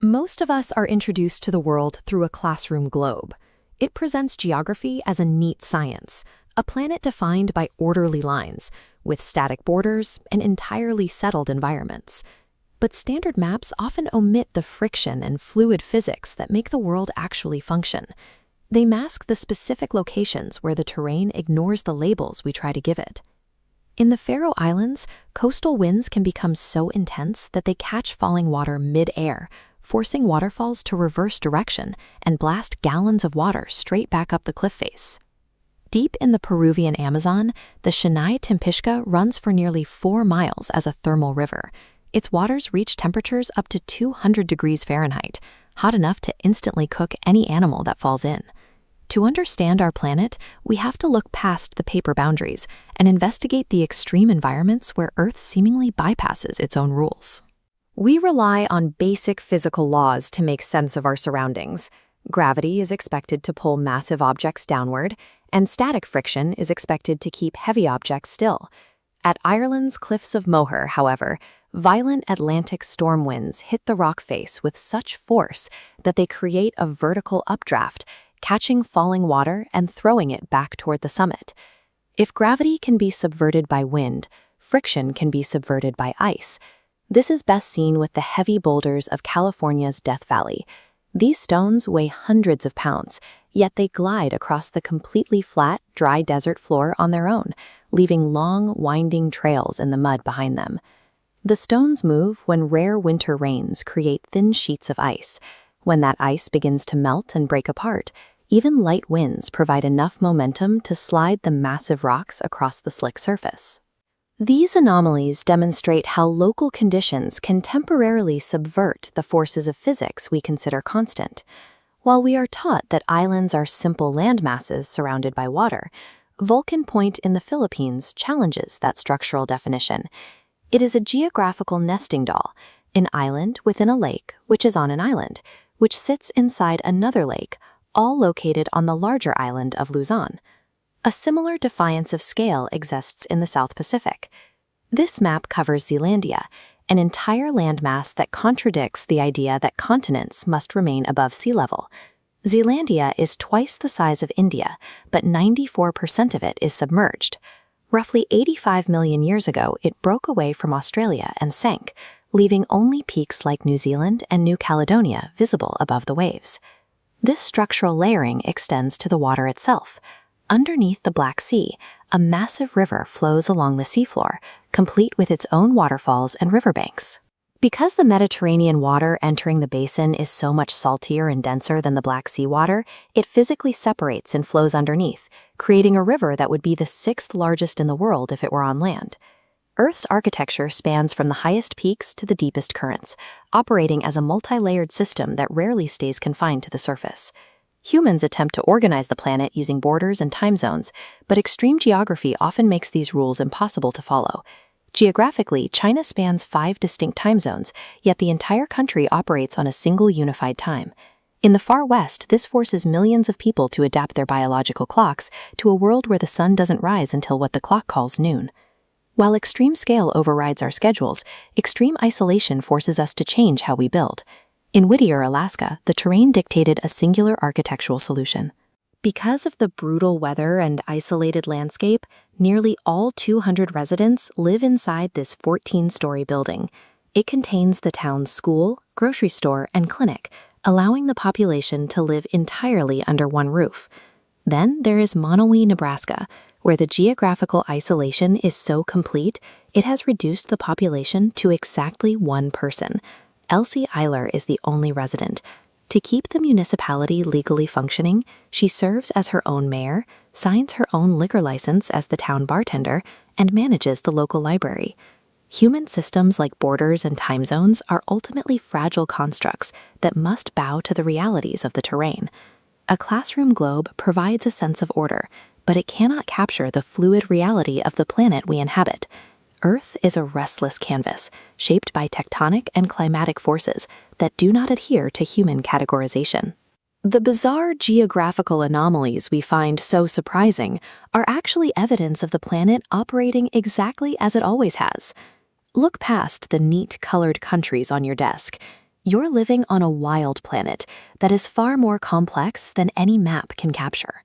Most of us are introduced to the world through a classroom globe. It presents geography as a neat science, a planet defined by orderly lines, with static borders and entirely settled environments. But standard maps often omit the friction and fluid physics that make the world actually function. They mask the specific locations where the terrain ignores the labels we try to give it. In the Faroe Islands, coastal winds can become so intense that they catch falling water mid-air, forcing waterfalls to reverse direction and blast gallons of water straight back up the cliff face. Deep in the Peruvian Amazon, the Shanai Tempishka runs for nearly 4 miles as a thermal river. Its waters reach temperatures up to 200 degrees Fahrenheit, hot enough to instantly cook any animal that falls in. To understand our planet, we have to look past the paper boundaries and investigate the extreme environments where Earth seemingly bypasses its own rules. We rely on basic physical laws to make sense of our surroundings. Gravity is expected to pull massive objects downward, and static friction is expected to keep heavy objects still. At Ireland's Cliffs of Moher, however, violent Atlantic storm winds hit the rock face with such force that they create a vertical updraft, catching falling water and throwing it back toward the summit. If gravity can be subverted by wind, friction can be subverted by ice. This is best seen with the heavy boulders of California's Death Valley. These stones weigh hundreds of pounds, yet they glide across the completely flat, dry desert floor on their own, leaving long, winding trails in the mud behind them. The stones move when rare winter rains create thin sheets of ice. When that ice begins to melt and break apart, even light winds provide enough momentum to slide the massive rocks across the slick surface. These anomalies demonstrate how local conditions can temporarily subvert the forces of physics we consider constant. While we are taught that islands are simple landmasses surrounded by water, Vulcan Point in the Philippines challenges that structural definition. It is a geographical nesting doll, an island within a lake which is on an island, which sits inside another lake, all located on the larger island of Luzon. A similar defiance of scale exists in the South Pacific. This map covers Zealandia, an entire landmass that contradicts the idea that continents must remain above sea level. Zealandia is twice the size of India, but 94% of it is submerged. Roughly 85 million years ago, it broke away from Australia and sank, leaving only peaks like New Zealand and New Caledonia visible above the waves. This structural layering extends to the water itself. Underneath the Black Sea, a massive river flows along the seafloor, complete with its own waterfalls and riverbanks. Because the Mediterranean water entering the basin is so much saltier and denser than the Black Sea water, it physically separates and flows underneath, creating a river that would be the 6th largest in the world if it were on land. Earth's architecture spans from the highest peaks to the deepest currents, operating as a multi-layered system that rarely stays confined to the surface. Humans attempt to organize the planet using borders and time zones, but extreme geography often makes these rules impossible to follow. Geographically, China spans 5 distinct time zones, yet the entire country operates on a single unified time. In the far west, this forces millions of people to adapt their biological clocks to a world where the sun doesn't rise until what the clock calls noon. While extreme scale overrides our schedules, extreme isolation forces us to change how we build. In Whittier, Alaska, the terrain dictated a singular architectural solution. Because of the brutal weather and isolated landscape, nearly all 200 residents live inside this 14-story building. It contains the town's school, grocery store, and clinic, allowing the population to live entirely under one roof. Then there is Monowi, Nebraska, where the geographical isolation is so complete, it has reduced the population to exactly 1 person. Elsie Eiler is the only resident. To keep the municipality legally functioning, she serves as her own mayor, signs her own liquor license as the town bartender, and manages the local library. Human systems like borders and time zones are ultimately fragile constructs that must bow to the realities of the terrain. A classroom globe provides a sense of order, but it cannot capture the fluid reality of the planet we inhabit. Earth is a restless canvas, shaped by tectonic and climatic forces that do not adhere to human categorization. The bizarre geographical anomalies we find so surprising are actually evidence of the planet operating exactly as it always has. Look past the neat colored countries on your desk. You're living on a wild planet that is far more complex than any map can capture.